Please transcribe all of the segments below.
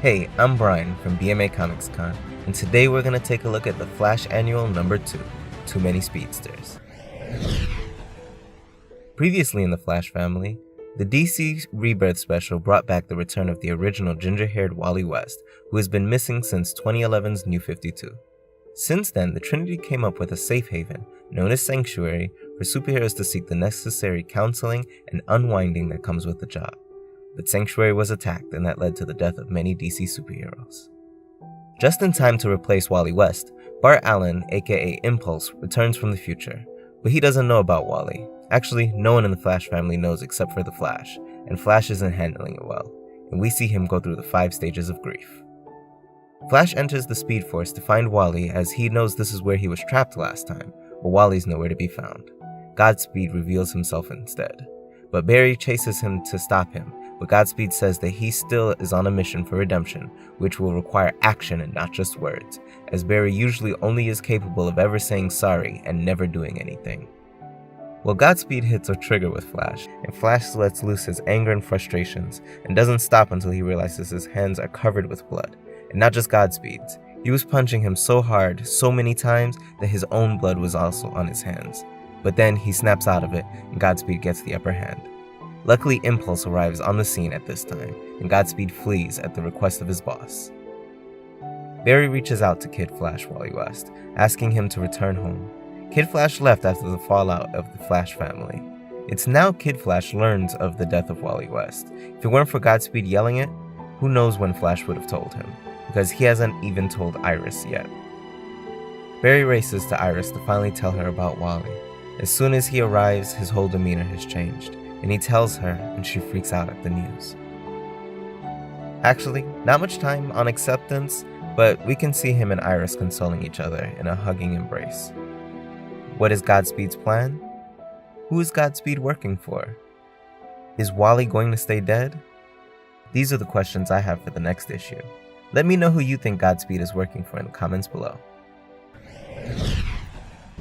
Hey, I'm Brian from BMA Comics Con, and today we're going to take a look at the Flash Annual number 2, Too Many Speedsters. Previously in the Flash family, the DC Rebirth special brought back the return of the original ginger-haired Wally West, who has been missing since 2011's New 52. Since then, the Trinity came up with a safe haven, known as Sanctuary, for superheroes to seek the necessary counseling and unwinding that comes with the job. But Sanctuary was attacked, and that led to the death of many DC superheroes. Just in time to replace Wally West, Bart Allen, aka Impulse, returns from the future, but he doesn't know about Wally. Actually, no one in the Flash family knows except for the Flash, and Flash isn't handling it well, and we see him go through the 5 stages of grief. Flash enters the Speed Force to find Wally, as he knows this is where he was trapped last time, but Wally's nowhere to be found. Godspeed reveals himself instead, but Barry chases him to stop him, but Godspeed says that he still is on a mission for redemption, which will require action and not just words, as Barry usually only is capable of ever saying sorry and never doing anything. Well, Godspeed hits a trigger with Flash, and Flash lets loose his anger and frustrations, and doesn't stop until he realizes his hands are covered with blood, and not just Godspeed's. He was punching him so hard, so many times, that his own blood was also on his hands. But then he snaps out of it, and Godspeed gets the upper hand. Luckily, Impulse arrives on the scene at this time, and Godspeed flees at the request of his boss. Barry reaches out to Kid Flash Wally West, asking him to return home. Kid Flash left after the fallout of the Flash family. It's now Kid Flash learns of the death of Wally West. If it weren't for Godspeed yelling it, who knows when Flash would have told him, because he hasn't even told Iris yet. Barry races to Iris to finally tell her about Wally. As soon as he arrives, his whole demeanor has changed, and he tells her, and she freaks out at the news. Actually, not much time on acceptance, but we can see him and Iris consoling each other in a hugging embrace. What is Godspeed's plan? Who is Godspeed working for? Is Wally going to stay dead? These are the questions I have for the next issue. Let me know who you think Godspeed is working for in the comments below.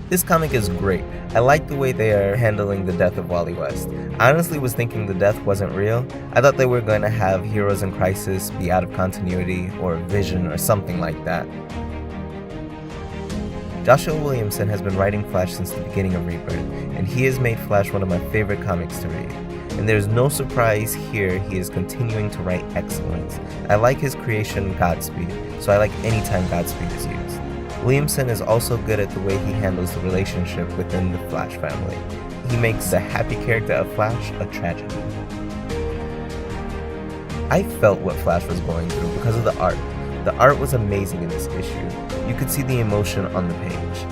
This comic is great. I like the way they are handling the death of Wally West. I honestly was thinking the death wasn't real. I thought they were going to have Heroes in Crisis be out of continuity, or Vision, or something like that. Joshua Williamson has been writing Flash since the beginning of Rebirth, and he has made Flash one of my favorite comics to read. And there's no surprise here, he is continuing to write excellence. I like his creation Godspeed, so I like any time Godspeed is used. Williamson is also good at the way he handles the relationship within the Flash family. He makes the happy character of Flash a tragedy. I felt what Flash was going through because of the art. The art was amazing in this issue. You could see the emotion on the page.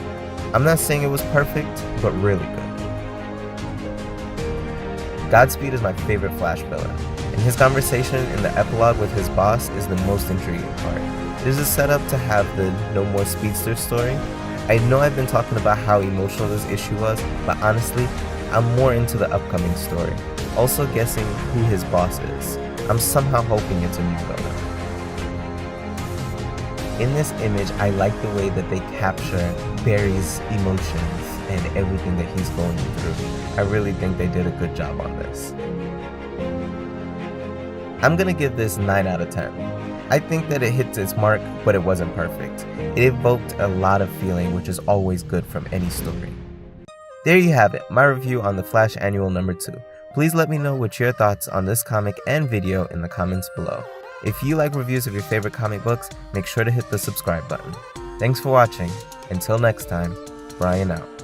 I'm not saying it was perfect, but really good. Godspeed is my favorite Flash villain, and his conversation in the epilogue with his boss is the most intriguing part. There's a setup to have the No More Speedsters story. I know I've been talking about how emotional this issue was, but honestly, I'm more into the upcoming story. Also guessing who his boss is. I'm somehow hoping it's a new villain. In this image, I like the way that they capture Barry's emotions and everything that he's going through. I really think they did a good job on this. I'm gonna give this 9 out of 10. I think that it hits its mark, but it wasn't perfect. It evoked a lot of feeling, which is always good from any story. There you have it, my review on the Flash Annual number 2. Please let me know what your thoughts on this comic and video in the comments below. If you like reviews of your favorite comic books, make sure to hit the subscribe button. Thanks for watching. Until next time, Brian out.